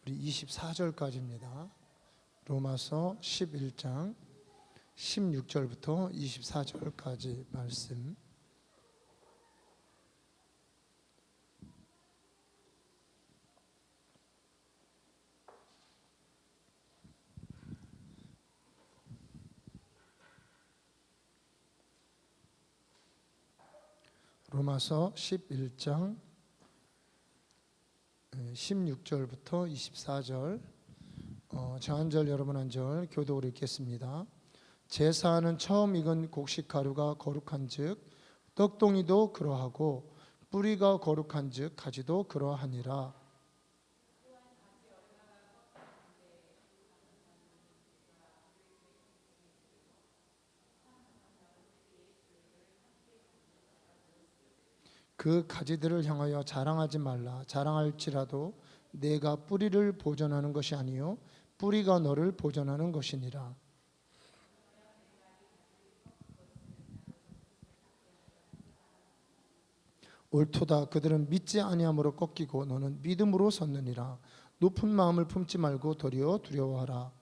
우리 24절까지입니다. 로마서 11장 16절부터 24절까지 말씀. 로마서 11장 16절부터 24절, 저 한 절 여러분 한 절 교독으로 읽겠습니다. 제사하는 처음 익은 곡식 가루가 거룩한즉 떡동이도 그러하고 뿌리가 거룩한즉 가지도 그러하니라. 그 가지들을 향하여 자랑하지 말라. 자랑할지라도 내가 뿌리를 보존하는 것이 아니요 뿌리가 너를 보존하는 것이니라. 옳도다. 그들은 믿지 아니함으로 꺾이고 너는 믿음으로 섰느니라. 높은 마음을 품지 말고 도리어 두려워하라.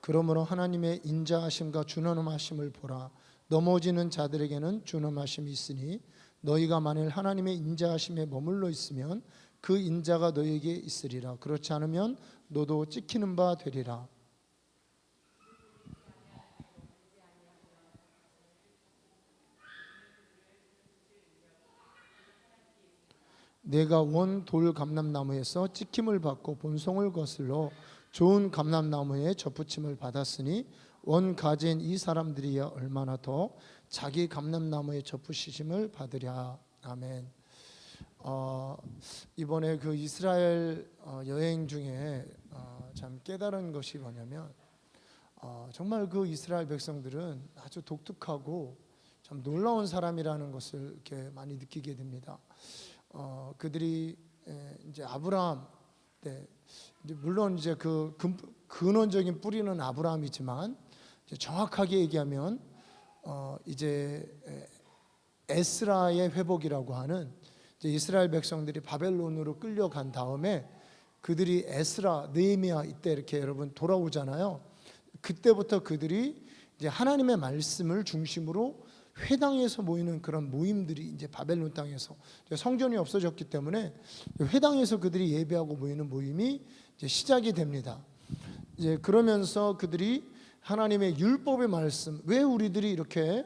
그러므로 하나님의 인자하심과 준엄하심을 보라. 넘어지는 자들에게는 준엄하심이 있으니 너희가 만일 하나님의 인자하심에 머물러 있으면 그 인자가 너희에게 있으리라. 그렇지 않으면 너도 찍히는 바 되리라. 내가 원 돌 감람나무에서 찍힘을 받고 본송을 거슬러 좋은 감람나무에 접붙임을 받았으니 원 가지인 이 사람들이야 얼마나 더 자기 감람나무에 접붙이심을 받으랴. 아멘. 이번에 그 이스라엘 여행 중에 참 깨달은 것이 뭐냐면 정말 그 이스라엘 백성들은 아주 독특하고 참 놀라운 사람이라는 것을 이렇게 많이 느끼게 됩니다. 그들이 이제 아브라함 때, 물론 이제 그 근원적인 뿌리는 아브라함이지만 이제 정확하게 얘기하면 이제 에스라의 회복이라고 하는 이제 이스라엘 백성들이 바벨론으로 끌려간 다음에 그들이 에스라, 느헤미야 이때 이렇게 여러분 돌아오잖아요. 그때부터 그들이 이제 하나님의 말씀을 중심으로 회당에서 모이는 그런 모임들이 이제 바벨론 땅에서 성전이 없어졌기 때문에 회당에서 그들이 예배하고 모이는 모임이 이제 시작이 됩니다. 이제 그러면서 그들이 하나님의 율법의 말씀, 왜 우리들이 이렇게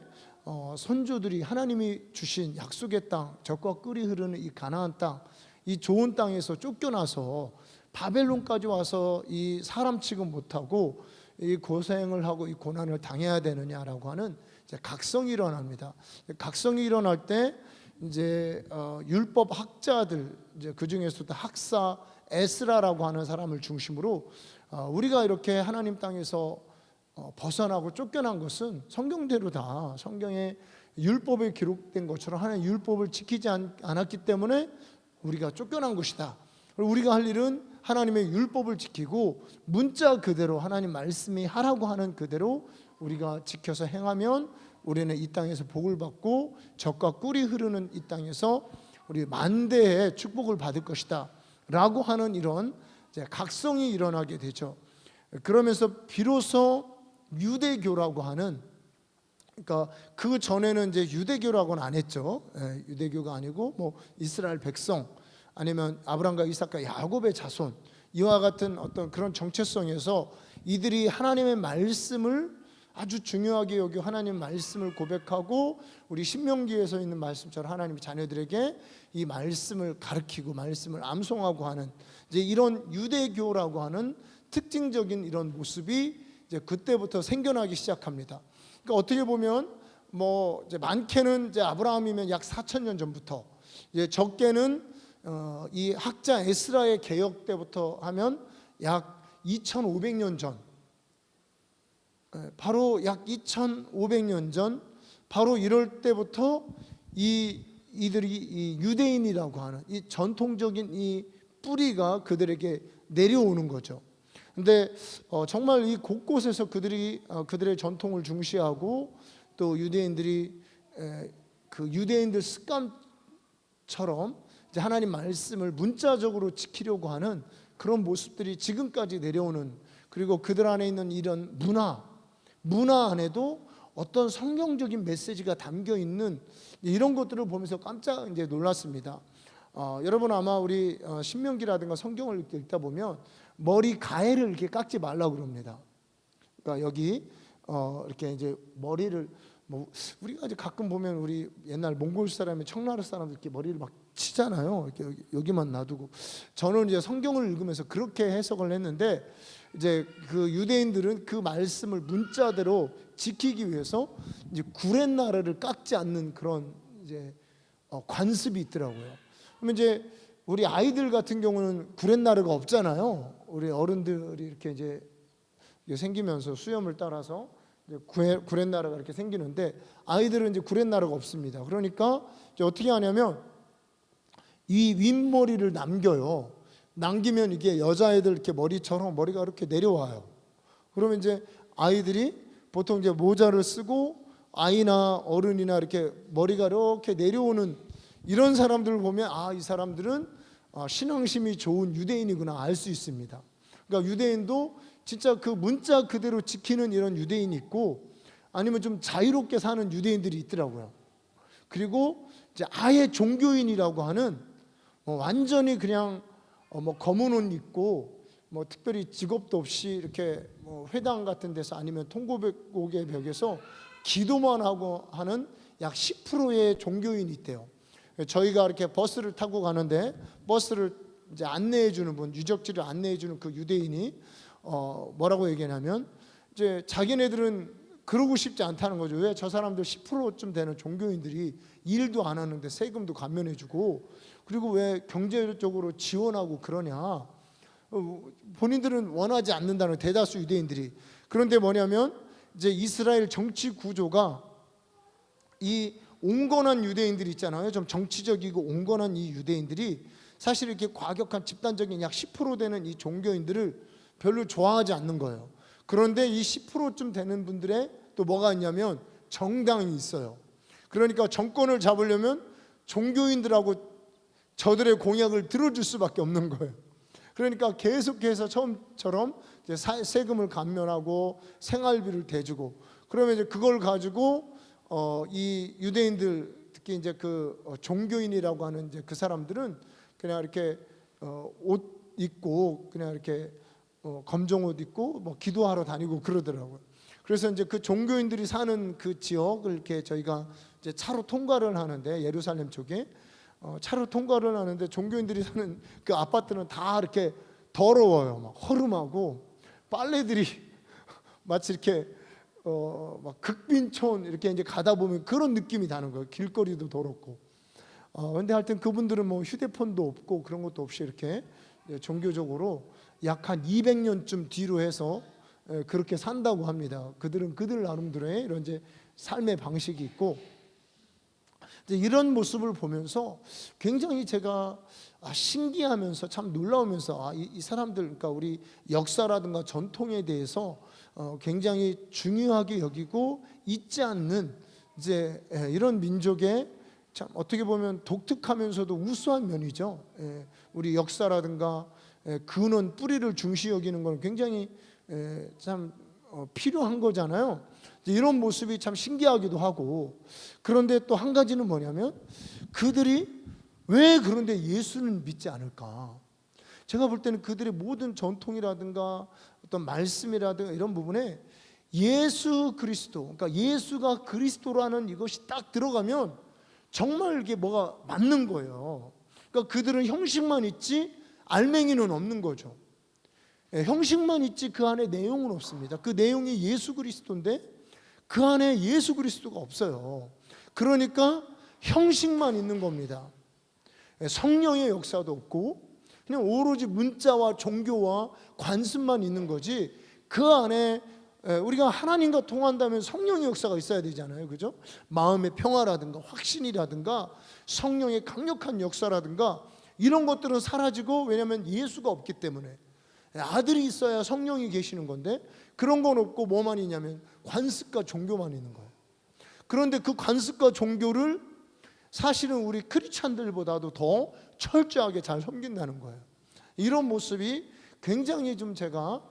선조들이 하나님이 주신 약속의 땅, 젖과 꿀이 흐르는 이 가나안 땅, 이 좋은 땅에서 쫓겨나서 바벨론까지 와서 이 사람 취급 못하고 이 고생을 하고 이 고난을 당해야 되느냐라고 하는 각성이 일어납니다. 각성이 일어날 때 이제 율법 학자들, 이제 그 중에서도 학사 에스라라고 하는 사람을 중심으로 우리가 이렇게 하나님 땅에서 벗어나고 쫓겨난 것은 성경대로다. 성경에 율법에 기록된 것처럼 하나님 율법을 지키지 않았기 때문에 우리가 쫓겨난 것이다. 우리가 할 일은 하나님의 율법을 지키고 문자 그대로 하나님 말씀이 하라고 하는 그대로 우리가 지켜서 행하면 우리는 이 땅에서 복을 받고 젖과 꿀이 흐르는 이 땅에서 우리 만대의 축복을 받을 것이다 라고 하는 이런 각성이 일어나게 되죠. 그러면서 비로소 유대교라고 하는, 그러니까 그 전에는 이제 유대교라고는 안 했죠. 유대교가 아니고 뭐 이스라엘 백성 아니면 아브라함과 이삭과 야곱의 자손, 이와 같은 어떤 그런 정체성에서 이들이 하나님의 말씀을 아주 중요하게 여겨 하나님 말씀을 고백하고 우리 신명기에서 있는 말씀처럼 하나님의 자녀들에게 이 말씀을 가르치고 말씀을 암송하고 하는 이제 이런 유대교라고 하는 특징적인 이런 모습이 이제 그때부터 생겨나기 시작합니다. 그러니까 어떻게 보면 뭐 이제 많게는 이제 아브라함이면 약 4,000년 전부터, 이제 적게는 이 학자 에스라의 개혁 때부터 하면 약 2,500년 전, 바로 약 2,500년 전, 바로 이럴 때부터 이들이 이 유대인이라고 하는 이 전통적인 이 뿌리가 그들에게 내려오는 거죠. 근데 정말 이 곳곳에서 그들이 그들의 전통을 중시하고 또 유대인들이 그 유대인들 습관처럼 이제 하나님 말씀을 문자적으로 지키려고 하는 그런 모습들이 지금까지 내려오는, 그리고 그들 안에 있는 이런 문화 안에도 어떤 성경적인 메시지가 담겨 있는 이런 것들을 보면서 깜짝 이제 놀랐습니다. 여러분 아마 우리 신명기라든가 성경을 읽다 보면 머리 가해를 이렇게 깎지 말라고 그럽니다. 그러니까 여기 이렇게 이제 머리를 뭐 우리가 이제 가끔 보면 우리 옛날 몽골 사람이 청나라 사람들 이렇게 머리를 막 치잖아요. 이렇게 여기만 놔두고. 저는 이제 성경을 읽으면서 그렇게 해석을 했는데, 이제 그 유대인들은 그 말씀을 문자대로 지키기 위해서 이제 구렛나루를 깎지 않는 그런 이제 관습이 있더라고요. 그러면 이제 우리 아이들 같은 경우는 구렛나루가 없잖아요. 우리 어른들이 이렇게 이제 생기면서 수염을 따라서 구렛나루가 이렇게 생기는데, 아이들은 이제 구렛나루가 없습니다. 그러니까 이제 어떻게 하냐면 이 윗머리를 남겨요. 남기면 이게 여자애들 이렇게 머리처럼 머리가 이렇게 내려와요. 그러면 이제 아이들이 보통 이제 모자를 쓰고, 아이나 어른이나 이렇게 머리가 이렇게 내려오는 이런 사람들을 보면 이 사람들은 신앙심이 좋은 유대인이구나 알 수 있습니다. 그러니까 유대인도 진짜 그 문자 그대로 지키는 이런 유대인이 있고, 아니면 좀 자유롭게 사는 유대인들이 있더라고요. 그리고 이제 아예 종교인이라고 하는 완전히 그냥 뭐 검은 옷 입고 뭐 특별히 직업도 없이 이렇게 뭐 회당 같은 데서 아니면 통곡의 벽에서 기도만 하고 하는 약 10%의 종교인이 있대요. 저희가 이렇게 버스를 타고 가는데 버스를 이제 안내해 주는 분, 유적지를 안내해 주는 그 유대인이 뭐라고 얘기하냐면 이제 자기네들은 그러고 싶지 않다는 거죠. 왜 저 사람들 10%쯤 되는 종교인들이 일도 안 하는데 세금도 감면해 주고, 그리고 왜 경제적으로 지원하고 그러냐. 본인들은 원하지 않는다는, 대다수 유대인들이. 그런데 뭐냐면 이제 이스라엘 정치 구조가 이 온건한 유대인들이 있잖아요. 좀 정치적이고 온건한 이 유대인들이 사실 이렇게 과격한 집단적인 약 10% 되는 이 종교인들을 별로 좋아하지 않는 거예요. 그런데 이 10%쯤 되는 분들의 또 뭐가 있냐면 정당이 있어요. 그러니까 정권을 잡으려면 종교인들하고 저들의 공약을 들어줄 수밖에 없는 거예요. 그러니까 계속해서 처음처럼 이제 세금을 감면하고 생활비를 대주고, 그러면 이제 그걸 가지고 이 유대인들, 특히 이제 그 종교인이라고 하는 이제 그 사람들은 그냥 이렇게 옷 입고 그냥 이렇게 검정 옷 입고 뭐 기도하러 다니고 그러더라고요. 그래서 이제 그 종교인들이 사는 그 지역을 이렇게 저희가 이제 차로 통과를 하는데, 예루살렘 쪽에 차로 통과를 하는데 종교인들이 사는 그 아파트는 다 이렇게 더러워요. 막 허름하고 빨래들이 마치 이렇게 막 극빈촌 이렇게 이제 가다 보면 그런 느낌이 나는 거예요. 길거리도 더럽고. 근데 하여튼 그분들은 뭐 휴대폰도 없고 그런 것도 없이 이렇게 종교적으로 약 한 200년쯤 뒤로 해서 그렇게 산다고 합니다. 그들은 그들 나름대로의 이런 이제 삶의 방식이 있고, 이제 이런 모습을 보면서 굉장히 제가 신기하면서 참 놀라우면서 이 사람들, 그러니까 우리 역사라든가 전통에 대해서 굉장히 중요하게 여기고 잊지 않는 이제 이런 민족의 참 어떻게 보면 독특하면서도 우수한 면이죠. 우리 역사라든가 근원 뿌리를 중시 여기는 건 굉장히 참 필요한 거잖아요. 이런 모습이 참 신기하기도 하고, 그런데 또 한 가지는 뭐냐면 그들이 왜 그런데 예수는 믿지 않을까? 제가 볼 때는 그들의 모든 전통이라든가 어떤 말씀이라든가 이런 부분에 예수 그리스도, 그러니까 예수가 그리스도라는 이것이 딱 들어가면 정말 이게 뭐가 맞는 거예요. 그러니까 그들은 형식만 있지 알맹이는 없는 거죠. 형식만 있지 그 안에 내용은 없습니다. 그 내용이 예수 그리스도인데 그 안에 예수 그리스도가 없어요. 그러니까 형식만 있는 겁니다. 성령의 역사도 없고 그냥 오로지 문자와 종교와 관습만 있는 거지, 그 안에 우리가 하나님과 통한다면 성령의 역사가 있어야 되잖아요. 그죠? 마음의 평화라든가 확신이라든가 성령의 강력한 역사라든가 이런 것들은 사라지고, 왜냐하면 예수가 없기 때문에. 아들이 있어야 성령이 계시는 건데 그런 건 없고 뭐만 있냐면 관습과 종교만 있는 거예요. 그런데 그 관습과 종교를 사실은 우리 크리스찬들보다도 더 철저하게 잘 섬긴다는 거예요. 이런 모습이 굉장히 좀 제가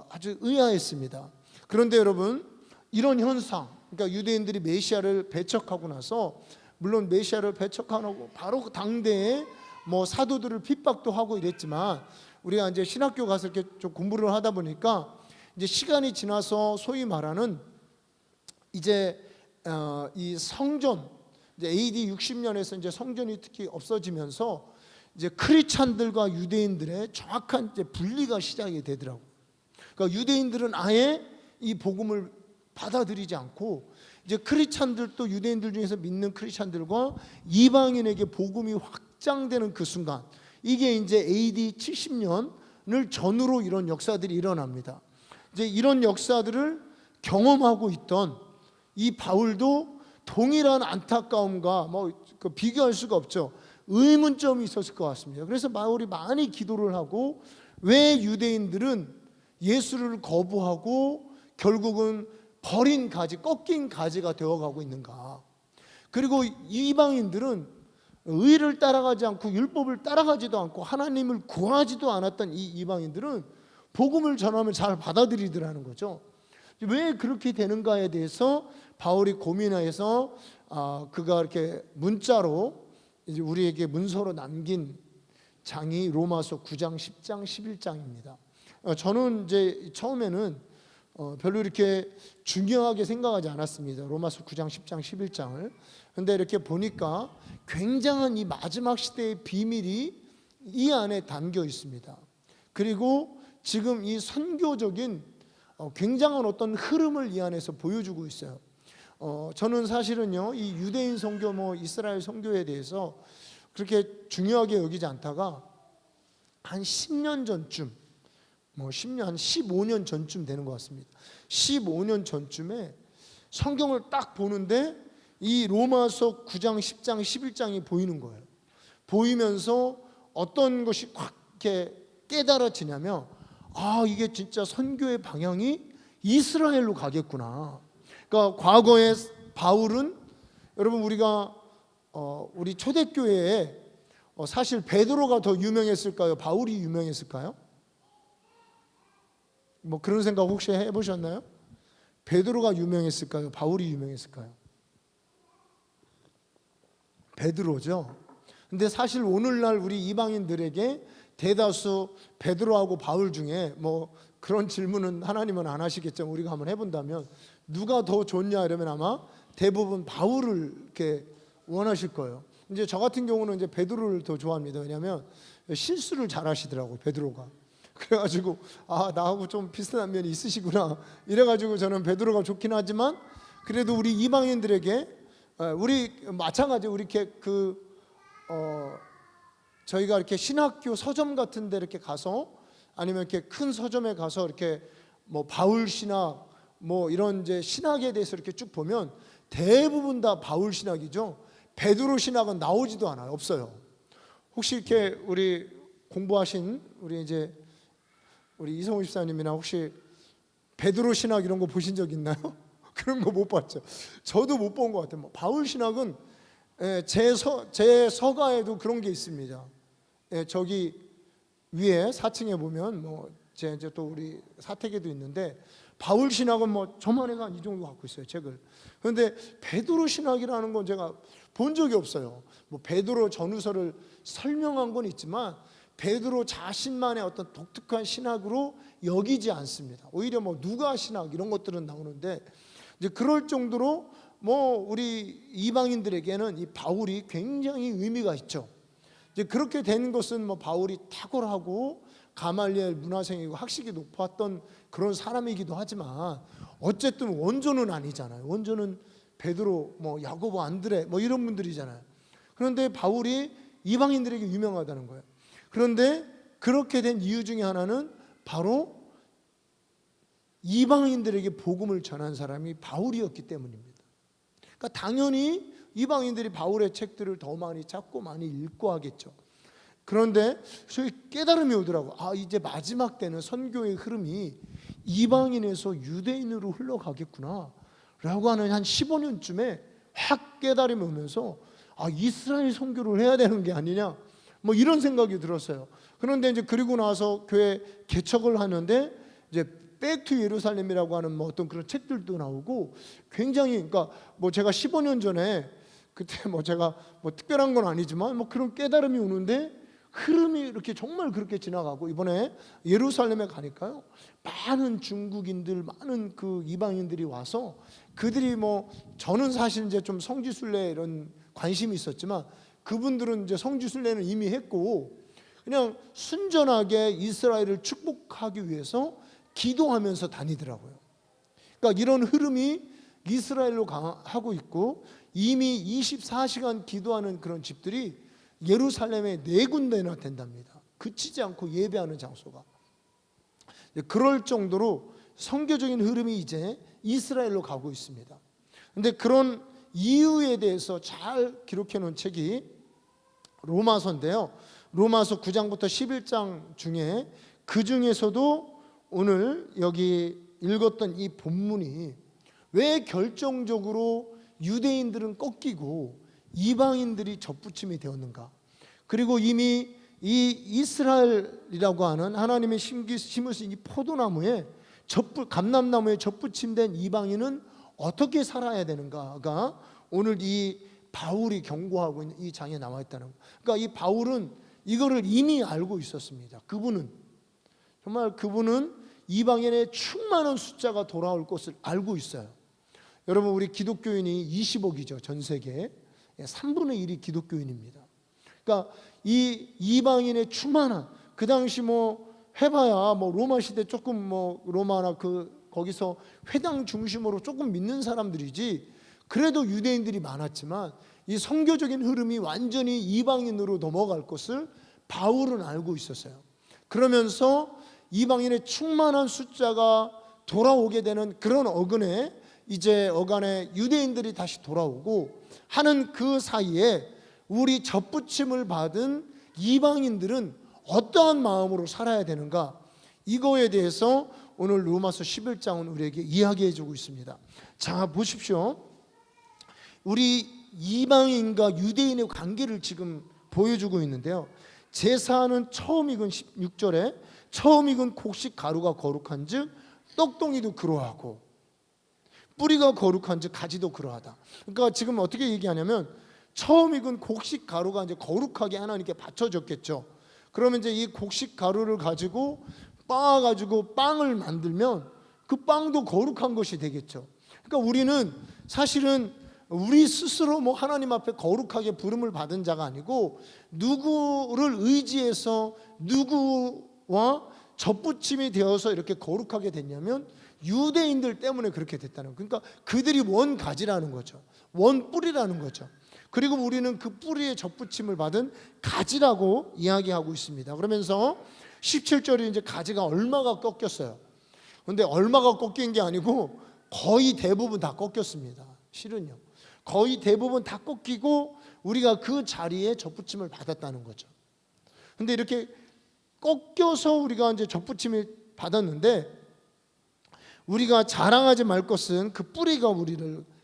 아주 의아했습니다. 그런데 여러분, 이런 현상, 그러니까 유대인들이 메시아를 배척하고 나서, 물론 메시아를 배척하고 바로 그 당대에 뭐 사도들을 핍박도 하고 이랬지만, 우리가 이제 신학교 가서 이렇게 좀 공부를 하다 보니까 이제 시간이 지나서 소위 말하는 이제 이 성전, 이제 AD 60년에서 이제 성전이 특히 없어지면서 이제 크리스찬들과 유대인들의 정확한 이제 분리가 시작이 되더라고요. 그러니까 유대인들은 아예 이 복음을 받아들이지 않고, 이제 크리스찬들도 유대인들 중에서 믿는 크리스찬들과 이방인에게 복음이 확장되는 그 순간, 이게 이제 AD 70년을 전후로 이런 역사들이 일어납니다. 이제 이런 역사들을 경험하고 있던 이 바울도 동일한 안타까움과 그 비교할 수가 없죠. 의문점이 있었을 것 같습니다. 그래서 바울이 많이 기도를 하고, 왜 유대인들은 예수를 거부하고 결국은 버린 가지, 꺾인 가지가 되어가고 있는가. 그리고 이방인들은 의를 따라가지 않고 율법을 따라가지도 않고 하나님을 구하지도 않았던 이 이방인들은 복음을 전하면 잘 받아들이더라는 거죠. 왜 그렇게 되는가에 대해서 바울이 고민해서 그가 이렇게 문자로 이제 우리에게 문서로 남긴 장이 로마서 9장, 10장, 11장입니다. 저는 이제 처음에는 별로 이렇게 중요하게 생각하지 않았습니다. 로마서 9장, 10장, 11장을. 그런데 이렇게 보니까 굉장한 이 마지막 시대의 비밀이 이 안에 담겨 있습니다. 그리고 지금 이 선교적인 굉장한 어떤 흐름을 이 안에서 보여주고 있어요. 저는 사실은요, 이 유대인 선교, 이스라엘 선교에 대해서 그렇게 중요하게 여기지 않다가 한 10년 전쯤, 10년, 한 15년 전쯤 되는 것 같습니다. 15년 전쯤에 성경을 딱 보는데 이 로마서 9장, 10장, 11장이 보이는 거예요. 보이면서 어떤 것이 확 이렇게 깨달아지냐면, 이게 진짜 선교의 방향이 이스라엘로 가겠구나. 그러니까 과거에 바울은, 여러분 우리가 우리 초대교회에 사실 베드로가 더 유명했을까요? 바울이 유명했을까요? 그런 생각 혹시 해보셨나요? 베드로가 유명했을까요? 바울이 유명했을까요? 베드로죠. 근데 사실 오늘날 우리 이방인들에게 대다수 베드로하고 바울 중에 그런 질문은 하나님은 안 하시겠죠. 우리가 한번 해본다면 누가 더 좋냐 이러면 아마 대부분 바울을 이렇게 원하실 거예요. 이제 저 같은 경우는 이제 베드로를 더 좋아합니다. 왜냐하면 실수를 잘 하시더라고, 베드로가. 그래가지고 나하고 좀 비슷한 면이 있으시구나 이래가지고 저는 베드로가 좋긴 하지만, 그래도 우리 이방인들에게 우리 마찬가지, 우리 이렇게 저희가 이렇게 신학교 서점 같은 데 이렇게 가서, 아니면 이렇게 큰 서점에 가서 이렇게 바울 신학 이런 이제 신학에 대해서 이렇게 쭉 보면 대부분 다 바울 신학이죠. 베드로 신학은 나오지도 않아요. 없어요. 혹시 이렇게 우리 공부하신 우리 이성우 집사님이나 혹시 베드로 신학 이런 거 보신 적 있나요? 그런 거 못 봤죠. 저도 못 본 것 같아요. 바울 신학은 제 서가에도 그런 게 있습니다. 저기 위에 4층에 보면 제 이제 또 우리 사택에도 있는데, 바울 신학은 저만해가 이 정도 갖고 있어요, 책을. 그런데 베드로 신학이라는 건 제가 본 적이 없어요. 베드로 전후서를 설명한 건 있지만 베드로 자신만의 어떤 독특한 신학으로 여기지 않습니다. 오히려 누가 신학 이런 것들은 나오는데, 이제 그럴 정도로 우리 이방인들에게는 이 바울이 굉장히 의미가 있죠. 이제 그렇게 된 것은 바울이 탁월하고 가말리엘 문화생이고 학식이 높았던 그런 사람이기도 하지만, 어쨌든 원조는 아니잖아요. 원조는 베드로, 야고보, 안드레 이런 분들이잖아요. 그런데 바울이 이방인들에게 유명하다는 거예요. 그런데 그렇게 된 이유 중에 하나는 바로 이방인들에게 복음을 전한 사람이 바울이었기 때문입니다. 그러니까 당연히 이방인들이 바울의 책들을 더 많이 찾고 많이 읽고 하겠죠. 그런데 저희 깨달음이 오더라고. 이제 마지막 때는 선교의 흐름이 이방인에서 유대인으로 흘러가겠구나 라고 하는 한 15년쯤에 확 깨달음이 오면서, 이스라엘 선교를 해야 되는 게 아니냐, 뭐 이런 생각이 들었어요. 그런데 이제 그리고 나서 교회 개척을 하는데 이제 백투 예루살렘이라고 하는 뭐 어떤 그런 책들도 나오고, 굉장히, 그러니까 뭐 제가 15년 전에 그때 뭐 제가 뭐 특별한 건 아니지만 뭐 그런 깨달음이 오는데 흐름이 이렇게 정말 그렇게 지나가고, 이번에 예루살렘에 가니까요, 많은 중국인들, 많은 그 이방인들이 와서, 그들이 뭐 저는 사실 이제 좀 성지순례 이런 관심이 있었지만 그분들은 이제 성지순례는 이미 했고 그냥 순전하게 이스라엘을 축복하기 위해서 기도하면서 다니더라고요. 그러니까 이런 흐름이 이스라엘로 하고 있고, 이미 24시간 기도하는 그런 집들이 예루살렘에 4군데나 된답니다. 그치지 않고 예배하는 장소가. 그럴 정도로 선교적인 흐름이 이제 이스라엘로 가고 있습니다. 그런데 그런 이유에 대해서 잘 기록해 놓은 책이 로마서인데요, 로마서 9장부터 11장 중에 그 중에서도 오늘 여기 읽었던 이 본문이 왜 결정적으로 유대인들은 꺾이고 이방인들이 접붙임이 되었는가, 그리고 이미 이 이스라엘이라고 하는 하나님의 심으신 이 포도나무에 감람나무에 접붙임된 이방인은 어떻게 살아야 되는가가 오늘 이 바울이 경고하고 있는 이 장에 나와 있다는 거. 그러니까 이 바울은 이거를 이미 알고 있었습니다. 그분은 이방인의 충만한 숫자가 돌아올 것을 알고 있어요. 여러분, 우리 기독교인이 20억이죠. 전 세계에 3분의 1이 기독교인입니다. 그러니까 이 이방인의 충만한, 그 당시 뭐 해봐야 뭐 로마 시대 조금 뭐 로마나 거기서 회당 중심으로 조금 믿는 사람들이지, 그래도 유대인들이 많았지만 이 선교적인 흐름이 완전히 이방인으로 넘어갈 것을 바울은 알고 있었어요. 그러면서 이방인의 충만한 숫자가 돌아오게 되는 그런 어간에 유대인들이 다시 돌아오고 하는 그 사이에 우리 접붙임을 받은 이방인들은 어떠한 마음으로 살아야 되는가, 이거에 대해서 오늘 로마서 11장은 우리에게 이야기해 주고 있습니다. 자, 보십시오. 우리 이방인과 유대인의 관계를 지금 보여주고 있는데요, 제사는 처음 익은 16절에 처음 익은 곡식 가루가 거룩한 즉 떡덩이도 그러하고 뿌리가 거룩한 즉 가지도 그러하다. 그러니까 지금 어떻게 얘기하냐면, 처음 익은 곡식 가루가 이제 거룩하게 하나님께 바쳐졌겠죠. 그러면 이제 이 곡식 가루를 가지고 빻아가지고 빵을 만들면 그 빵도 거룩한 것이 되겠죠. 그러니까 우리는 사실은 우리 스스로 뭐 하나님 앞에 거룩하게 부름을 받은 자가 아니고, 누구를 의지해서 누구와 접붙임이 되어서 이렇게 거룩하게 됐냐면 유대인들 때문에 그렇게 됐다는 거예요. 그러니까 그들이 원 가지라는 거죠. 원 뿌리라는 거죠. 그리고 우리는 그 뿌리에 접붙임을 받은 가지라고 이야기하고 있습니다. 그러면서 17절에 이제 가지가 얼마가 꺾였어요. 그런데 얼마가 꺾인 게 아니고 거의 대부분 다 꺾였습니다. 실은요, 거의 대부분 다 꺾이고 우리가 그 자리에 접붙임을 받았다는 거죠. 근데 이렇게 꺾여서 우리가 이제 접붙임을 받았는데, 우리가 자랑하지 말 것은 그 뿌리가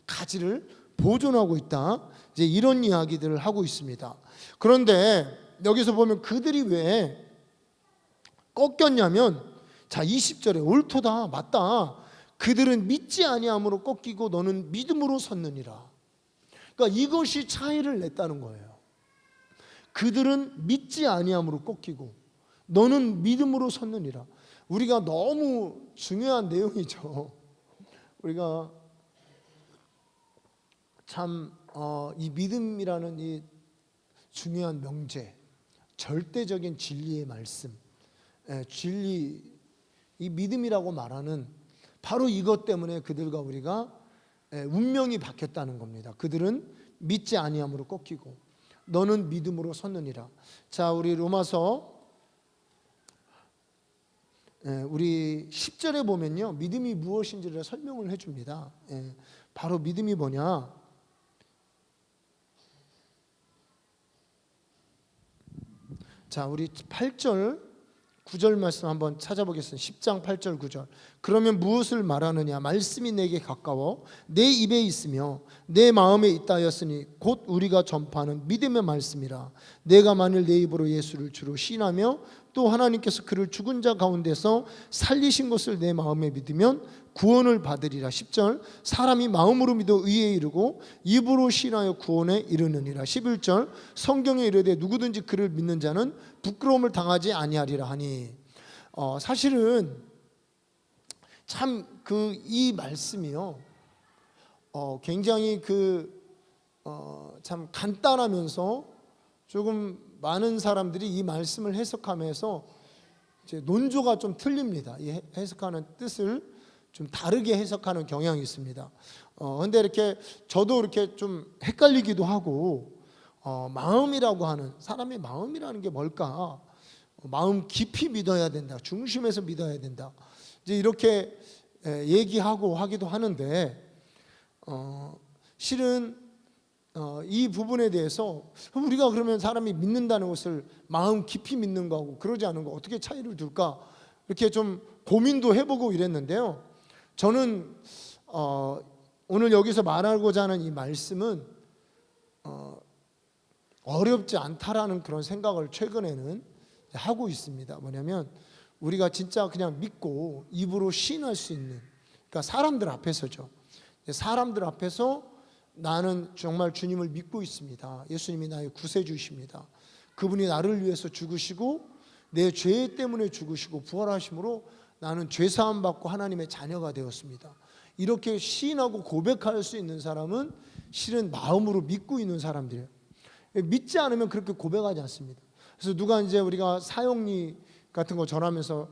가지를 보존하고 있다, 이제 이런 이야기들을 하고 있습니다. 그런데 여기서 보면 그들이 왜 꺾였냐면, 자 20절에 옳도다, 맞다, 그들은 믿지 아니함으로 꺾이고 너는 믿음으로 섰느니라. 그러니까 이것이 차이를 냈다는 거예요. 그들은 믿지 아니함으로 꺾이고 너는 믿음으로 섰느니라. 우리가 너무 중요한 내용이죠. 우리가 참 이 믿음이라는 이 중요한 명제, 절대적인 진리의 말씀, 진리, 이 믿음이라고 말하는 바로 이것 때문에 그들과 우리가 운명이 바뀌었다는 겁니다. 그들은 믿지 아니함으로 꺾이고 너는 믿음으로 섰느니라. 자, 우리 로마서 우리 10절에 보면요, 믿음이 무엇인지를 설명을 해줍니다. 바로 믿음이 뭐냐? 자, 우리 8절 9절 말씀 한번 찾아보겠습니다. 10장 8절 9절. 그러면 무엇을 말하느냐? 말씀이 내게 가까워 내 입에 있으며 내 마음에 있다 하였으니 곧 우리가 전파하는 믿음의 말씀이라. 내가 만일 내 입으로 예수를 주로 시인하며 또 하나님께서 그를 죽은 자 가운데서 살리신 것을 내 마음에 믿으면 구원을 받으리라. 10절 사람이 마음으로 믿어 의에 이르고 입으로 시인하여 구원에 이르느니라. 11절 성경에 이르되 누구든지 그를 믿는 자는 부끄러움을 당하지 아니하리라 하니. 사실은 참 이 말씀이요, 굉장히 참 간단하면서 조금 많은 사람들이 이 말씀을 해석하면서 이제 논조가 좀 틀립니다. 이 해석하는 뜻을 좀 다르게 해석하는 경향이 있습니다. 근데 이렇게 저도 이렇게 좀 헷갈리기도 하고, 마음이라고 하는, 사람의 마음이라는 게 뭘까? 마음 깊이 믿어야 된다, 중심에서 믿어야 된다, 이제 이렇게 얘기하고 하기도 하는데, 실은 이 부분에 대해서 우리가 그러면 사람이 믿는다는 것을 마음 깊이 믿는 거하고 그러지 않은 거 어떻게 차이를 둘까, 이렇게 좀 고민도 해보고 이랬는데요. 저는 오늘 여기서 말하고자 하는 이 말씀은 어렵지 않다라는 그런 생각을 최근에는 하고 있습니다. 뭐냐면 우리가 진짜 그냥 믿고 입으로 시인할 수 있는, 그러니까 사람들 앞에서죠. 사람들 앞에서 나는 정말 주님을 믿고 있습니다. 예수님이 나의 구세주이십니다. 그분이 나를 위해서 죽으시고 내 죄 때문에 죽으시고 부활하심으로 나는 죄사함 받고 하나님의 자녀가 되었습니다. 이렇게 시인하고 고백할 수 있는 사람은 실은 마음으로 믿고 있는 사람들이에요. 믿지 않으면 그렇게 고백하지 않습니다. 그래서 누가 이제 우리가 사용리 같은 거 전하면서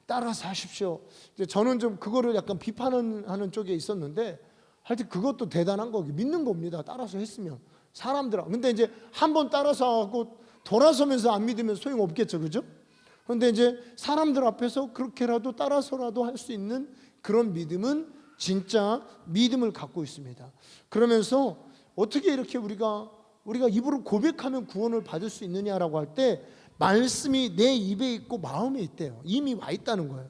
따라서 하십시오. 이제 저는 좀 그거를 약간 비판하는 쪽에 있었는데, 하여튼 그것도 대단한 거기 믿는 겁니다. 따라서 했으면 사람들아. 근데 이제 한번 따라서 하고 돌아서면서 안 믿으면 소용없겠죠, 그죠? 그런데 이제 사람들 앞에서 그렇게라도 따라서라도 할 수 있는 그런 믿음은 진짜 믿음을 갖고 있습니다. 그러면서 어떻게 이렇게 우리가 입으로 고백하면 구원을 받을 수 있느냐라고 할 때, 말씀이 내 입에 있고 마음에 있대요. 이미 와 있다는 거예요.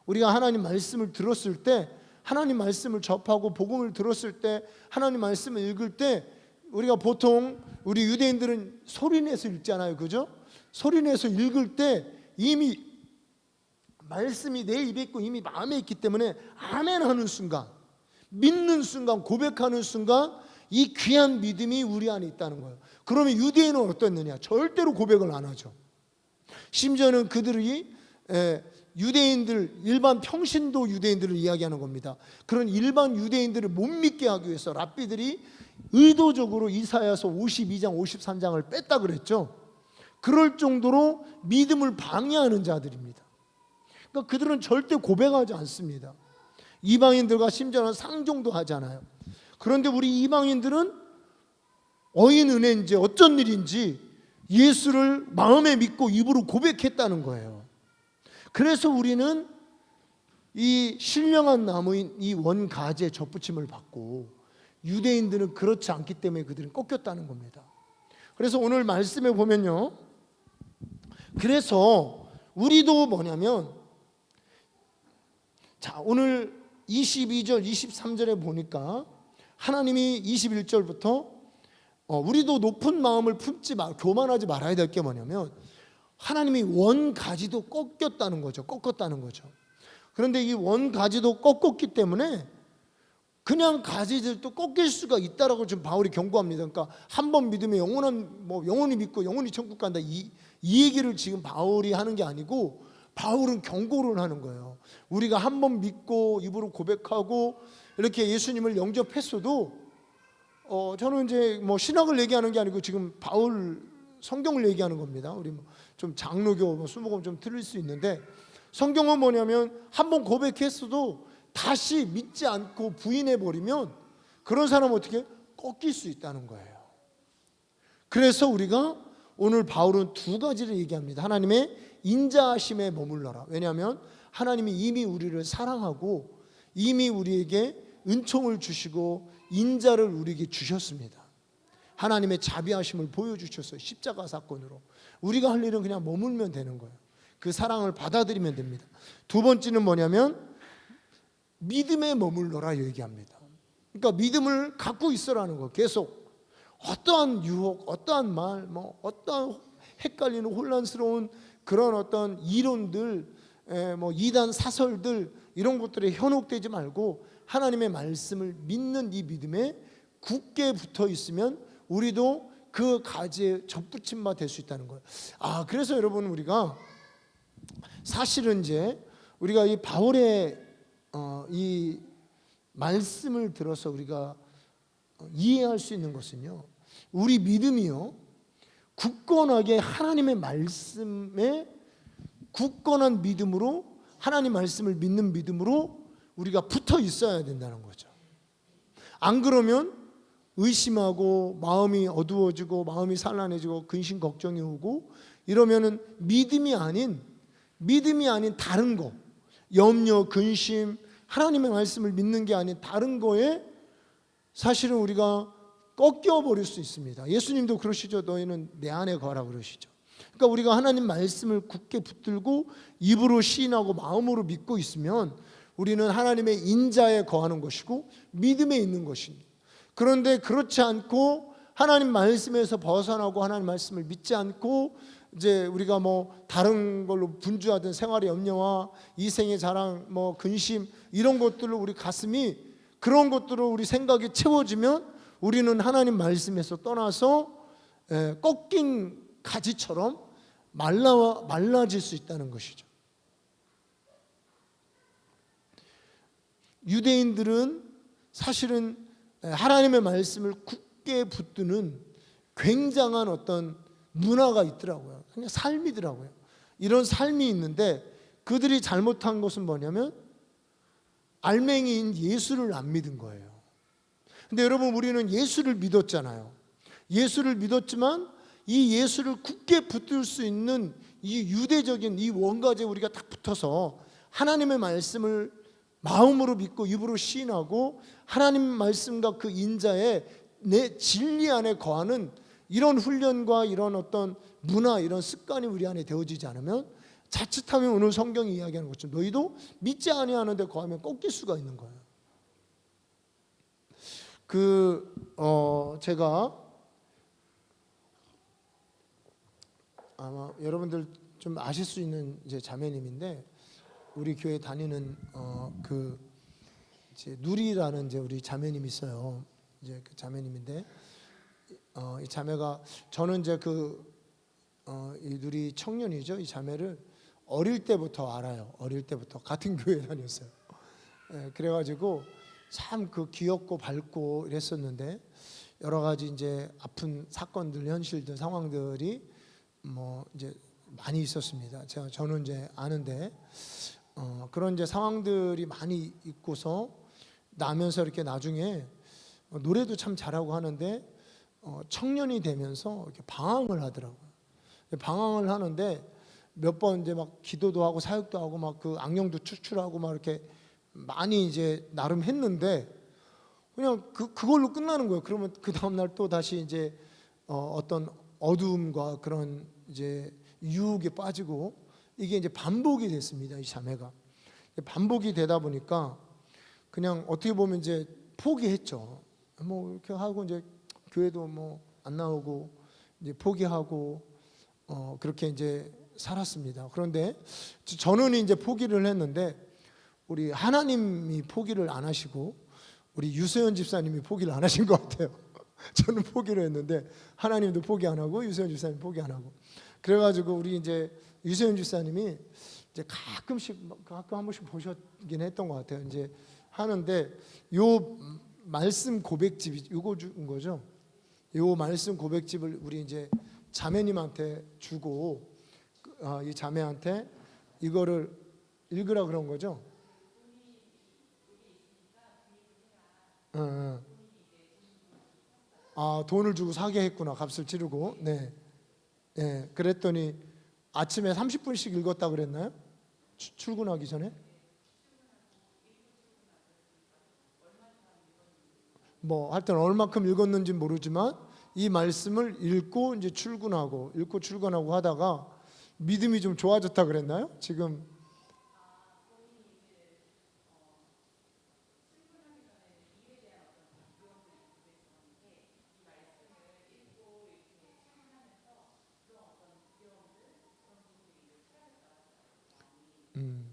우리가 하나님 말씀을 들었을 때, 하나님 말씀을 접하고 복음을 들었을 때, 하나님 말씀을 읽을 때, 우리가 보통 우리 유대인들은 소리내서 읽잖아요, 그죠? 소리내서 읽을 때 이미 말씀이 내 입에 있고 이미 마음에 있기 때문에 아멘 하는 순간, 믿는 순간, 고백하는 순간 이 귀한 믿음이 우리 안에 있다는 거예요. 그러면 유대인은 어떻느냐? 절대로 고백을 안 하죠. 심지어는 그들이 유대인들, 일반 평신도 유대인들을 이야기하는 겁니다. 그런 일반 유대인들을 못 믿게 하기 위해서 랍비들이 의도적으로 이사야서 52장 53장을 뺐다 그랬죠. 그럴 정도로 믿음을 방해하는 자들입니다. 그러니까 그들은 절대 고백하지 않습니다. 이방인들과 심지어는 상종도 하잖아요. 그런데 우리 이방인들은 어인 은혜인지 어쩐 일인지 예수를 마음에 믿고 입으로 고백했다는 거예요. 그래서 우리는 이 신령한 나무인 이 원가지에 접붙임을 받고, 유대인들은 그렇지 않기 때문에 그들은 꺾였다는 겁니다. 그래서 오늘 말씀에 보면요, 그래서 우리도 뭐냐면, 자, 오늘 22절 23절에 보니까 하나님이 21절부터 우리도 높은 마음을 품지 말, 교만하지 말아야 될 게 뭐냐면, 하나님이 원가지도 꺾였다는 거죠. 꺾었다는 거죠. 그런데 이 원가지도 꺾었기 때문에 그냥 가지들도 꺾일 수가 있다라고 지금 바울이 경고합니다. 그러니까 한 번 믿으면 영원히 믿고 영원히 천국 간다, 이 얘기를 지금 바울이 하는 게 아니고, 바울은 경고를 하는 거예요. 우리가 한 번 믿고 입으로 고백하고 이렇게 예수님을 영접했어도, 저는 이제 신학을 얘기하는 게 아니고 지금 바울 성경을 얘기하는 겁니다. 우리 좀 장로교 수목원 좀 틀릴 수 있는데, 성경은 뭐냐면 한 번 고백했어도 다시 믿지 않고 부인해 버리면 그런 사람은 어떻게 꺾일 수 있다는 거예요. 그래서 우리가 오늘 바울은 두 가지를 얘기합니다. 하나님의 인자하심에 머물러라. 왜냐하면 하나님이 이미 우리를 사랑하고 이미 우리에게 은총을 주시고 인자를 우리에게 주셨습니다. 하나님의 자비하심을 보여주셨어요. 십자가 사건으로. 우리가 할 일은 그냥 머물면 되는 거예요. 그 사랑을 받아들이면 됩니다. 두 번째는 뭐냐면 믿음에 머물러라 얘기합니다. 그러니까 믿음을 갖고 있으라는 거. 계속 어떠한 유혹, 어떠한 말, 뭐 어떠한 헷갈리는 혼란스러운 그런 어떤 이론들, 뭐 이단 사설들 이런 것들에 현혹되지 말고 하나님의 말씀을 믿는 이 믿음에 굳게 붙어 있으면 우리도 그 가지에 접붙임 바 될 수 있다는 거예요. 그래서 여러분 우리가 사실은 이제 우리가 이 바울의 이 말씀을 들어서 우리가 이해할 수 있는 것은요, 우리 믿음이요 굳건하게 하나님의 말씀에 굳건한 믿음으로, 하나님 말씀을 믿는 믿음으로 우리가 붙어 있어야 된다는 거죠. 안 그러면 의심하고 마음이 어두워지고 마음이 산란해지고 근심 걱정이 오고 이러면은 믿음이 아닌 다른 거, 염려, 근심, 하나님의 말씀을 믿는 게 아닌 다른 거에 사실은 우리가 꺾여 버릴 수 있습니다. 예수님도 그러시죠. 너희는 내 안에 거하라 그러시죠. 그러니까 우리가 하나님 말씀을 굳게 붙들고 입으로 시인하고 마음으로 믿고 있으면 우리는 하나님의 인자에 거하는 것이고 믿음에 있는 것입니다. 그런데 그렇지 않고 하나님 말씀에서 벗어나고 하나님 말씀을 믿지 않고 이제 우리가 뭐 다른 걸로 분주하던 생활의 염려와 이생의 자랑, 뭐 근심 이런 것들로 우리 가슴이 그런 것들로 우리 생각이 채워지면 우리는 하나님 말씀에서 떠나서 꺾인 가지처럼 말라질 수 있다는 것이죠. 유대인들은 사실은 하나님의 말씀을 굳게 붙드는 굉장한 어떤 문화가 있더라고요. 그냥 삶이더라고요. 이런 삶이 있는데 그들이 잘못한 것은 뭐냐면 알맹이인 예수를 안 믿은 거예요. 근데 여러분 우리는 예수를 믿었잖아요. 예수를 믿었지만 이 예수를 굳게 붙들 수 있는 이 유대적인 이 원가제에 우리가 딱 붙어서 하나님의 말씀을 마음으로 믿고 입으로 시인하고 하나님 말씀과 그 인자에 내 진리 안에 거하는 이런 훈련과 이런 어떤 문화, 이런 습관이 우리 안에 되어지지 않으면 자칫하면 오늘 성경이 이야기하는 것처럼 너희도 믿지 아니하는데 거하면 꺾일 수가 있는 거예요. 제가 아마 여러분들 좀 아실 수 있는 이제 자매님인데 우리 교회 다니는 이제 누리라는 이제 우리 자매님이 있어요. 이제 그 자매님인데 이 자매가 저는 이제 이 누리 청년이죠. 이 자매를 어릴 때부터 알아요. 어릴 때부터 같은 교회 다녔어요. 그래가지고 참 귀엽고 밝고 이랬었는데 여러 가지 이제 아픈 사건들, 현실들, 상황들이 뭐 이제 많이 있었습니다. 저는 이제 아는데 그런 이제 상황들이 많이 있고서 나면서 이렇게 나중에 노래도 참 잘하고 하는데 청년이 되면서 이렇게 방황을 하더라고요. 방황을 하는데 몇 번 이제 막 기도도 하고 사역도 하고 막 그 악령도 추출하고 막 이렇게 많이 이제 나름 했는데 그냥 그걸로 끝나는 거예요. 그러면 그 다음 날 또 다시 이제 어떤 어두움과 그런 이제 유혹에 빠지고 이게 이제 반복이 됐습니다. 이 자매가 반복이 되다 보니까 그냥 어떻게 보면 이제 포기했죠. 뭐 이렇게 하고 이제 교회도 뭐 안 나오고 이제 포기하고 그렇게 이제 살았습니다. 그런데 저는 이제 포기를 했는데 우리 하나님이 포기를 안 하시고 우리 유세현 집사님이 포기를 안 하신 것 같아요. 저는 포기를 했는데 하나님도 포기 안 하고 유세현 집사님 포기 안 하고 그래가지고 우리 이제 유세현 집사님이 이제 가끔 한 번씩 보셨긴 했던 것 같아요. 이제 하는데 요 말씀 고백집이 요거 준 거죠. 요 말씀 고백집을 우리 이제 자매님한테 주고 이 자매한테 이거를 읽으라 그런 거죠. 돈을 주고 사게 했구나. 값을 치르고. 네. 네. 그랬더니 아침에 30분씩 읽었다 그랬나요? 출근하기 전에? 뭐 하여튼 얼마큼 읽었는지 모르지만 이 말씀을 읽고 이제 읽고 출근하고 하다가 믿음이 좀 좋아졌다 그랬나요? 지금 음.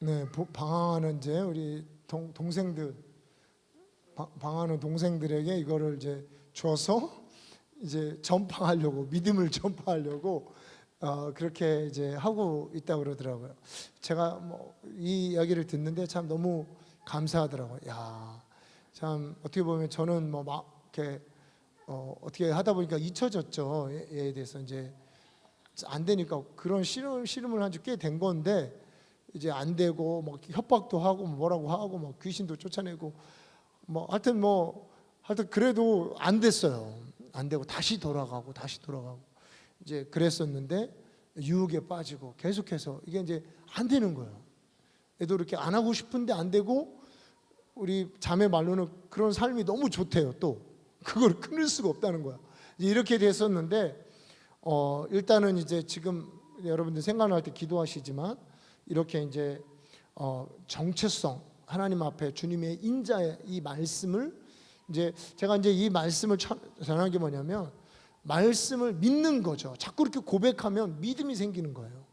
네, 방황하는 이제 우리 동생들 방황하는 동생들에게 이거를 이제 줘서 이제 전파하려고 믿음을 전파하려고 그렇게 이제 하고 있다고 그러더라고요. 제가 뭐 이 이야기를 듣는데 참 너무 감사하더라고요. 야, 참 어떻게 보면 저는 뭐 막 이렇게 어떻게 하다 보니까 잊혀졌죠. 얘에 대해서 이제 안 되니까 그런 씨름을 한 지 꽤 된 건데 이제 안 되고 뭐 협박도 하고 뭐라고 하고 뭐 귀신도 쫓아내고 뭐 하여튼 그래도 안 됐어요. 안 되고 다시 돌아가고 이제 그랬었는데 유혹에 빠지고 계속해서 이게 이제 안 되는 거예요. 애도 이렇게 안 하고 싶은데 안 되고 우리 자매 말로는 그런 삶이 너무 좋대요. 또 그걸 끊을 수가 없다는 거야. 이렇게 됐었는데 일단은 이제 지금 여러분들 생각날 때 기도하시지만 이렇게 이제 정체성 하나님 앞에 주님의 인자의 이 말씀을 이제 제가 이제 이 말씀을 전한 게 뭐냐면 말씀을 믿는 거죠. 자꾸 이렇게 고백하면 믿음이 생기는 거예요.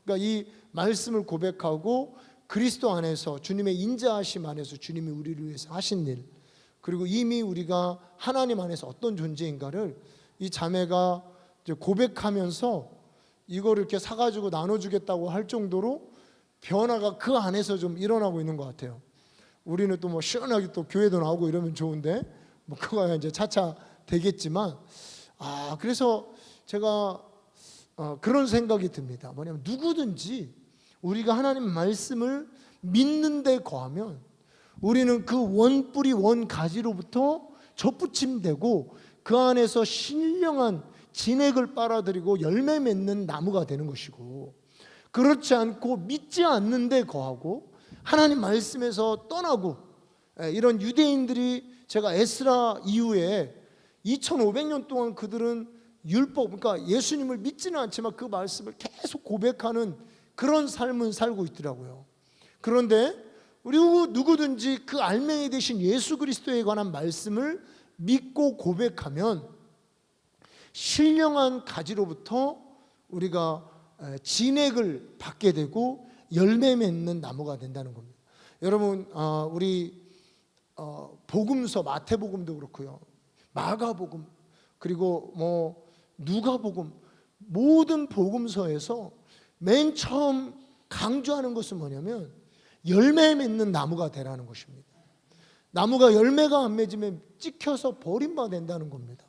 그러니까 이 말씀을 고백하고 그리스도 안에서 주님의 인자하심 안에서 주님이 우리를 위해서 하신 일 그리고 이미 우리가 하나님 안에서 어떤 존재인가를 이 자매가 이제 고백하면서 이거를 이렇게 사가지고 나눠주겠다고 할 정도로 변화가 그 안에서 좀 일어나고 있는 것 같아요. 우리는 또 뭐 시원하게 또 교회도 나오고 이러면 좋은데 뭐 그거야 이제 차차 되겠지만 그래서 제가 그런 생각이 듭니다. 뭐냐면 누구든지 우리가 하나님 말씀을 믿는 데 거하면 우리는 그 원뿌리 원가지로부터 접붙임되고 그 안에서 신령한 진액을 빨아들이고 열매 맺는 나무가 되는 것이고 그렇지 않고 믿지 않는 데 거하고 하나님 말씀에서 떠나고 이런 유대인들이 제가 에스라 이후에 2500년 동안 그들은 율법 그러니까 예수님을 믿지는 않지만 그 말씀을 계속 고백하는 그런 삶은 살고 있더라고요. 그런데 우리 누구든지 그 알맹이 되신 예수 그리스도에 관한 말씀을 믿고 고백하면 신령한 가지로부터 우리가 진액을 받게 되고 열매 맺는 나무가 된다는 겁니다. 여러분 우리 복음서 마태복음도 그렇고요. 마가복음 그리고 뭐 누가복음 모든 복음서에서 맨 처음 강조하는 것은 뭐냐면 열매 맺는 나무가 되라는 것입니다. 나무가 열매가 안 맺으면 찍혀서 버림받아 된다는 겁니다.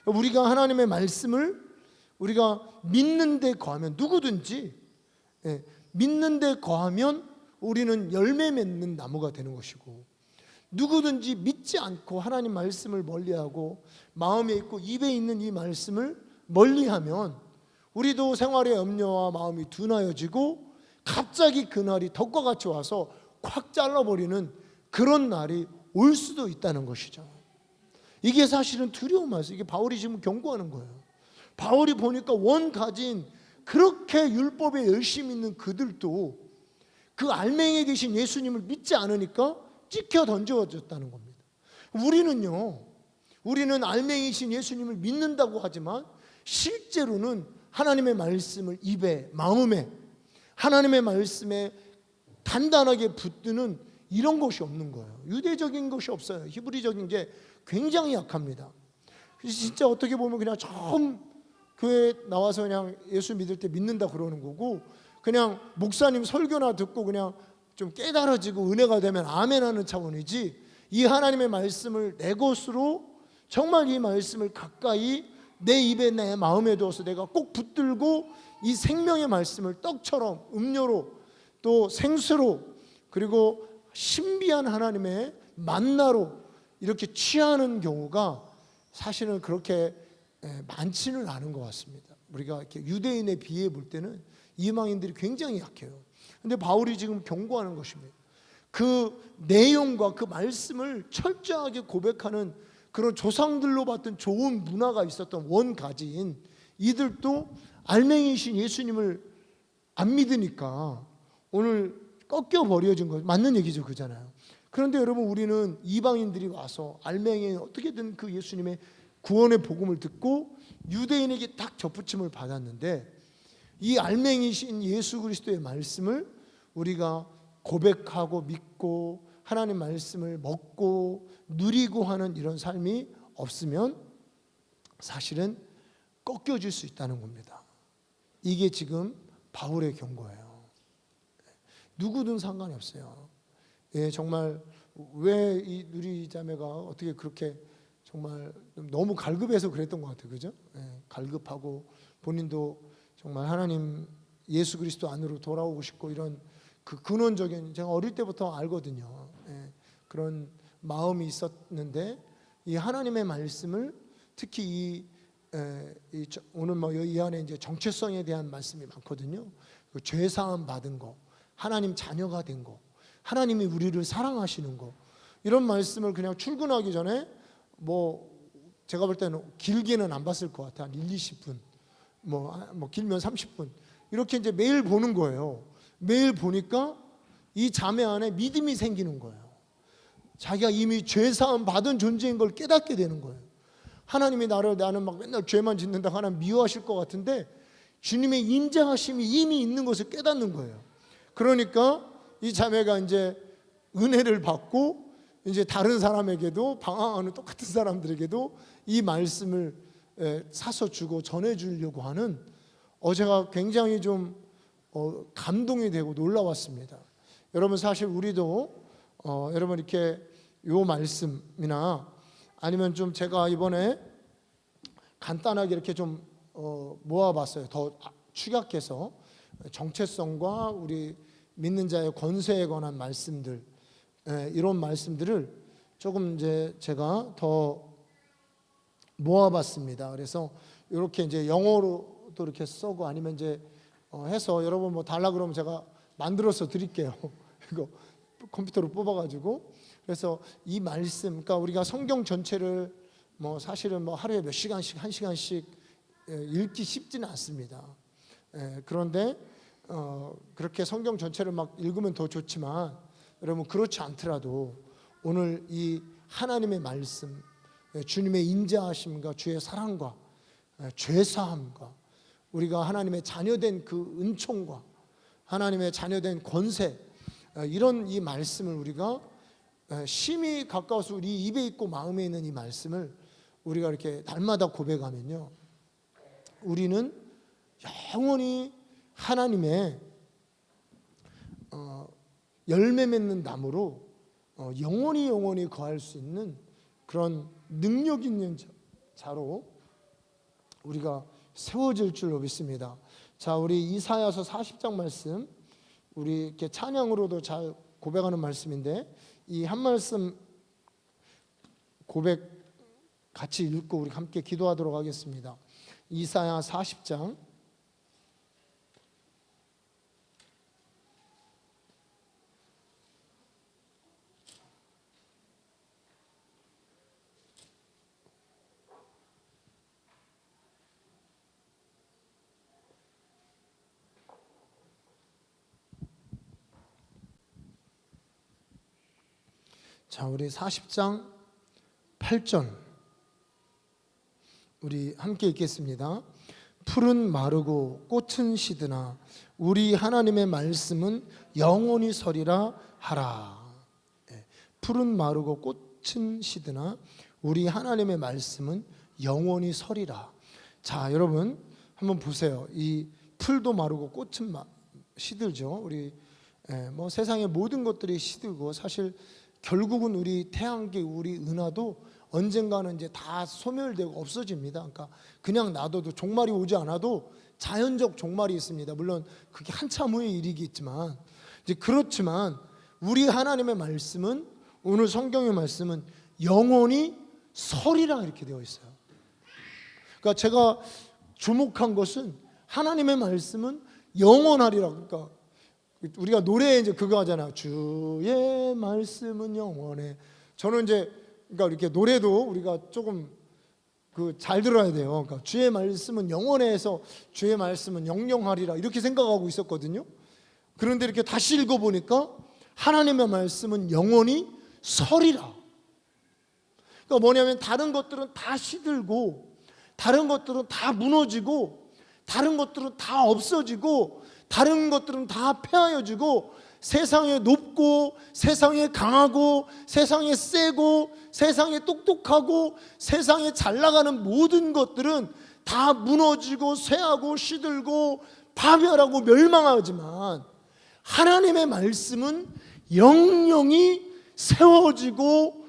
우리가 하나님의 말씀을 우리가 믿는 데 거하면 누구든지 믿는 데 거하면 우리는 열매 맺는 나무가 되는 것이고 누구든지 믿지 않고 하나님 말씀을 멀리하고 마음에 있고 입에 있는 이 말씀을 멀리하면 우리도 생활의 염려와 마음이 둔하여지고 갑자기 그날이 덕과 같이 와서 콱 잘라버리는 그런 날이 올 수도 있다는 것이죠. 이게 사실은 두려운 말씀. 이게 바울이 지금 경고하는 거예요. 바울이 보니까 원가진 그렇게 율법에 열심히 있는 그들도 그 알맹이에 계신 예수님을 믿지 않으니까 찍혀 던져졌다는 겁니다. 우리는 알맹이신 예수님을 믿는다고 하지만 실제로는 하나님의 말씀을 입에 마음에 하나님의 말씀에 단단하게 붙드는 이런 것이 없는 거예요. 유대적인 것이 없어요. 히브리적인 게 굉장히 약합니다. 그래서 진짜 어떻게 보면 그냥 처음 교회 나와서 그냥 예수 믿을 때 믿는다 그러는 거고 그냥 목사님 설교나 듣고 그냥 좀 깨달아지고 은혜가 되면 아멘 하는 차원이지 이 하나님의 말씀을 내 것으로 정말 이 말씀을 가까이 내 입에 내 마음에 두어서 내가 꼭 붙들고 이 생명의 말씀을 떡처럼 음료로 또 생수로 그리고 신비한 하나님의 만나로 이렇게 취하는 경우가 사실은 그렇게 많지는 않은 것 같습니다. 우리가 이렇게 유대인에 비해 볼 때는 이방인들이 굉장히 약해요. 근데 바울이 지금 경고하는 것입니다. 그 내용과 그 말씀을 철저하게 고백하는 그런 조상들로 봤던 좋은 문화가 있었던 원가지인 이들도 알맹이신 예수님을 안 믿으니까 오늘 꺾여 버려진 거 맞는 얘기죠, 그잖아요. 그런데 여러분, 우리는 이방인들이 와서 알맹이 어떻게든 그 예수님의 구원의 복음을 듣고 유대인에게 딱 접붙임을 받았는데, 이 알맹이신 예수 그리스도의 말씀을 우리가 고백하고 믿고 하나님 말씀을 먹고 누리고 하는 이런 삶이 없으면 사실은 꺾여질 수 있다는 겁니다. 이게 지금 바울의 경고예요. 누구든 상관이 없어요. 정말 왜 이 누리자매가 어떻게 그렇게 정말 너무 갈급해서 그랬던 것 같아요, 그죠? 갈급하고 본인도 정말 하나님 예수 그리스도 안으로 돌아오고 싶고 이런 그 근원적인, 제가 어릴 때부터 알거든요. 그런 마음이 있었는데 이 하나님의 말씀을 특히 오늘 이 안에 이제 정체성에 대한 말씀이 많거든요. 그 죄 사함 받은 거, 하나님 자녀가 된 거, 하나님이 우리를 사랑하시는 거, 이런 말씀을 그냥 출근하기 전에 제가 볼 때는 길게는 안 봤을 것 같아요. 한 1, 20분, 길면 30분 이렇게 이제 매일 보는 거예요. 매일 보니까 이 자매 안에 믿음이 생기는 거예요. 자기가 이미 죄 사함 받은 존재인 걸 깨닫게 되는 거예요. 하나님이 나는 막 맨날 죄만 짓는다 하나님 미워하실 것 같은데 주님의 인자하심이 이미 있는 것을 깨닫는 거예요. 그러니까 이 자매가 이제 은혜를 받고 이제 다른 사람에게도, 방황하는 똑같은 사람들에게도 이 말씀을 사서 주고 전해 주려고 하는, 제가 굉장히 좀 감동이 되고 놀라웠습니다. 여러분, 사실 우리도 여러분 이렇게 요 말씀이나 아니면 좀 제가 이번에 간단하게 이렇게 좀 모아봤어요. 더 축약해서 정체성과 우리 믿는 자의 권세에 관한 말씀들, 이런 말씀들을 조금 이제 제가 더 모아봤습니다. 그래서 이렇게 이제 영어로도 이렇게 쓰고 아니면 이제 해서 여러분 뭐 달라 그러면 제가 만들어서 드릴게요. 이거 컴퓨터로 뽑아가지고. 그래서 이 말씀, 그러니까 우리가 성경 전체를 사실은 하루에 몇 시간씩, 1시간씩 읽기 쉽지는 않습니다. 그런데 그렇게 성경 전체를 막 읽으면 더 좋지만 여러분, 그렇지 않더라도 오늘 이 하나님의 말씀, 주님의 인자하심과 주의 사랑과 죄사함과 우리가 하나님의 자녀된 그 은총과 하나님의 자녀된 권세, 이런 이 말씀을 우리가 심히 가까워서 우리 입에 있고 마음에 있는 이 말씀을 우리가 이렇게 날마다 고백하면요, 우리는 영원히 하나님의 열매 맺는 나무로 영원히 거할 수 있는 그런 능력 있는 자로 우리가 세워질 줄로 믿습니다. 자, 우리 이사야서 40장 말씀, 우리 이렇게 찬양으로도 잘 고백하는 말씀인데 이 한 말씀 고백 같이 읽고 우리 함께 기도하도록 하겠습니다. 이사야 40장 자, 우리 40장 8절 우리 함께 읽겠습니다. 풀은 마르고 꽃은 시드나 우리 하나님의 말씀은 영원히 서리라 하라. 풀은 마르고 꽃은 시드나 우리 하나님의 말씀은 영원히 서리라. 자, 여러분 한번 보세요. 이 풀도 마르고 꽃은 시들죠. 우리 세상의 모든 것들이 시들고 사실 결국은 우리 태양계, 우리 은하도 언젠가는 이제 다 소멸되고 없어집니다. 그러니까 그냥 놔둬도 종말이 오지 않아도 자연적 종말이 있습니다. 물론 그게 한참 후의 일이겠지만 이제 그렇지만 우리 하나님의 말씀은, 오늘 성경의 말씀은 영원히 설이라 이렇게 되어 있어요. 그러니까 제가 주목한 것은 하나님의 말씀은 영원하리라. 그러니까 우리가 노래에 이제 그거 하잖아. 주의 말씀은 영원해. 저는 이제 그러니까 이렇게 노래도 우리가 조금 잘 들어야 돼요. 그러니까 주의 말씀은 영원해서 주의 말씀은 영영하리라 이렇게 생각하고 있었거든요. 그런데 이렇게 다시 읽어보니까 하나님의 말씀은 영원히 설이라. 그러니까 뭐냐면 다른 것들은 다 시들고, 다른 것들은 다 무너지고, 다른 것들은 다 없어지고, 다른 것들은 다 폐하여지고, 세상에 높고, 세상에 강하고, 세상에 세고, 세상에 똑똑하고, 세상에 잘 나가는 모든 것들은 다 무너지고 쇠하고 시들고 파멸하고 멸망하지만 하나님의 말씀은 영영히 세워지고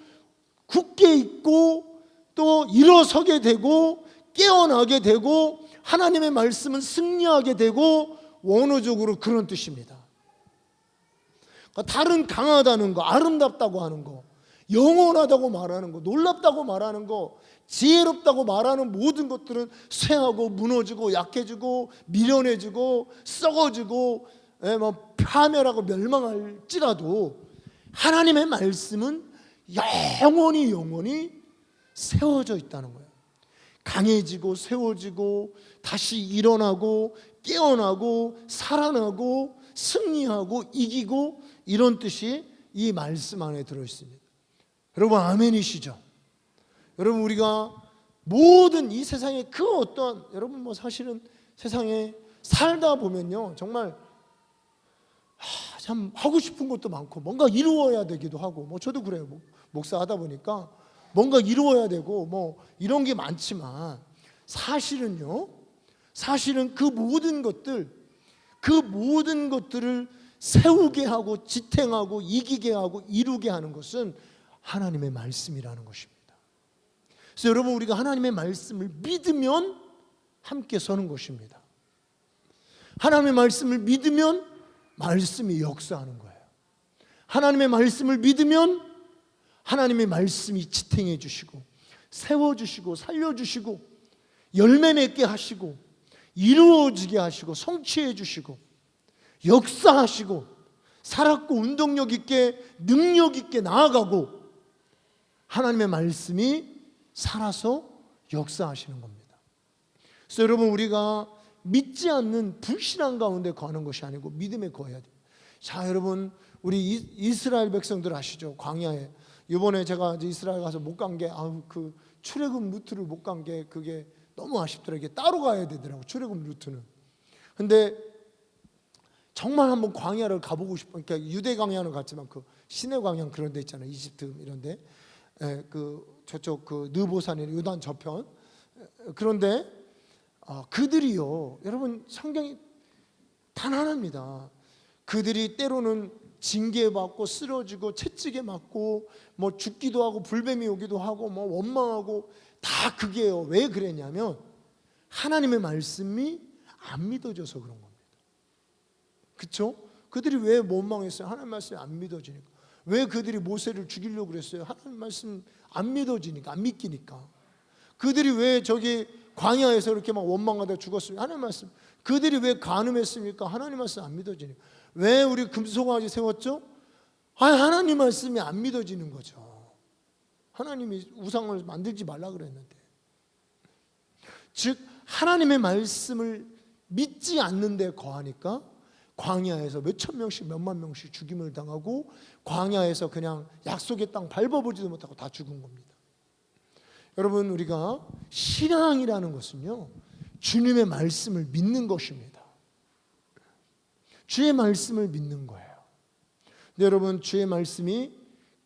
굳게 있고 또 일어서게 되고 깨어나게 되고, 하나님의 말씀은 승리하게 되고, 원어적으로 그런 뜻입니다. 그러니까 다른 강하다는 거, 아름답다고 하는 거, 영원하다고 말하는 거, 놀랍다고 말하는 거, 지혜롭다고 말하는 모든 것들은 쇠하고 무너지고 약해지고 미련해지고 썩어지고 파멸하고 멸망할지라도 하나님의 말씀은 영원히 세워져 있다는 거예요. 강해지고 세워지고 다시 일어나고 깨어나고 살아나고 승리하고 이기고, 이런 뜻이 이 말씀 안에 들어있습니다. 여러분 아멘이시죠? 여러분 우리가 모든 이 세상에 그 어떤, 여러분 뭐 사실은 세상에 살다 보면요 정말 참 하고 싶은 것도 많고 뭔가 이루어야 되기도 하고, 뭐 저도 그래요. 목사 하다 보니까 뭔가 이루어야 되고 뭐 이런 게 많지만, 사실은 그 모든 것들을 세우게 하고 지탱하고 이기게 하고 이루게 하는 것은 하나님의 말씀이라는 것입니다. 그래서 여러분 우리가 하나님의 말씀을 믿으면 함께 서는 것입니다. 하나님의 말씀을 믿으면 말씀이 역사하는 거예요. 하나님의 말씀을 믿으면 하나님의 말씀이 지탱해 주시고 세워주시고 살려주시고 열매 맺게 하시고 이루어지게 하시고 성취해 주시고 역사하시고 살았고 운동력 있게 능력 있게 나아가고, 하나님의 말씀이 살아서 역사하시는 겁니다. 그래서 여러분 우리가 믿지 않는 불신앙 가운데 거하는 것이 아니고 믿음에 거해야 돼요. 자, 여러분 우리 이스라엘 백성들 아시죠? 광야에 이번에 제가 이제 이스라엘 가서 못 간 게, 그 출애굽 루트를 못 간 게 그게 너무 아쉽더라고요. 이게 따로 가야 되더라고, 출애굽 루트는. 근데 정말 한번 광야를 가보고 싶어. 그러니까 유대 광야는 갔지만 그 시내 광야 그런 데 있잖아요. 이집트 이런 데. 저쪽 그 느보산이나 요단 저편. 그런데 그들이요, 여러분 성경이 단 하나입니다. 그들이 때로는 징계받고 쓰러지고 채찍에 맞고 뭐 죽기도 하고 불뱀이 오기도 하고 뭐 원망하고 다 그게요. 왜 그랬냐면 하나님의 말씀이 안 믿어져서 그런 겁니다. 그렇죠? 그들이 왜 원망했어요? 하나님 말씀이 안 믿어지니까. 왜 그들이 모세를 죽이려고 그랬어요? 하나님 말씀 안 믿어지니까, 안 믿기니까. 그들이 왜 저기 광야에서 이렇게 막 원망하다 죽었어요? 하나님 말씀. 그들이 왜 간음했습니까? 하나님 말씀 안 믿어지니까. 왜 우리 금송아지 세웠죠? 하나님 말씀이 안 믿어지는 거죠. 하나님이 우상을 만들지 말라 그랬는데. 즉 하나님의 말씀을 믿지 않는 데 거하니까 광야에서 몇천 명씩 몇만 명씩 죽임을 당하고, 광야에서 그냥 약속의 땅 밟아보지도 못하고 다 죽은 겁니다. 여러분 우리가 신앙이라는 것은요 주님의 말씀을 믿는 것입니다. 주의 말씀을 믿는 거예요. 근데 여러분 주의 말씀이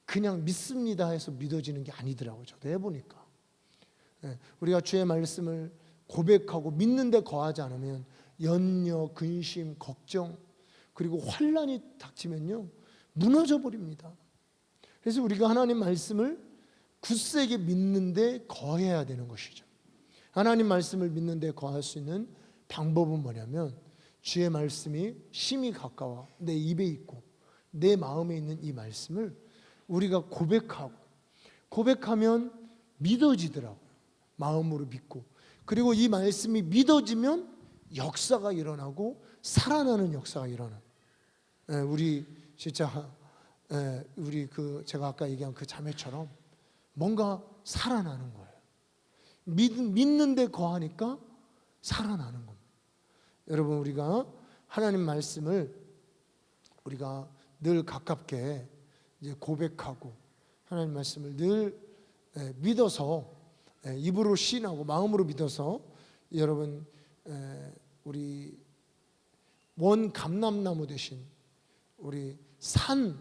그냥 믿습니다 해서 믿어지는 게 아니더라고요. 저도 해보니까. 우리가 주의 말씀을 고백하고 믿는데 거하지 않으면 염려, 근심, 걱정 그리고 환난이 닥치면요 무너져 버립니다. 그래서 우리가 하나님 말씀을 굳세게 믿는데 거해야 되는 것이죠. 하나님 말씀을 믿는데 거할 수 있는 방법은 뭐냐면 주의 말씀이 심히 가까워 내 입에 있고 내 마음에 있는 이 말씀을 우리가 고백하면 믿어지더라고요. 마음으로 믿고, 그리고 이 말씀이 믿어지면 역사가 일어나고 살아나는 역사가 일어나. 우리 진짜 우리 제가 아까 얘기한 그 자매처럼 뭔가 살아나는 거예요. 믿는데 거하니까 살아나는 겁니다. 여러분, 우리가 하나님 말씀을 우리가 늘 가깝게 이제 고백하고 하나님 말씀을 늘 믿어서 입으로 시인하고 마음으로 믿어서 여러분 우리 원 감람나무 되신 우리 산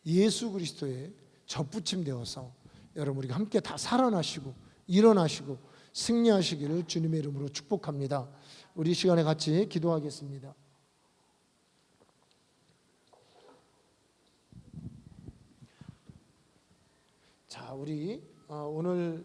예수 그리스도의 접붙임 되어서 여러분 우리가 함께 다 살아나시고 일어나시고 승리하시기를 주님의 이름으로 축복합니다. 우리 시간에 같이 기도하겠습니다. 자, 우리 오늘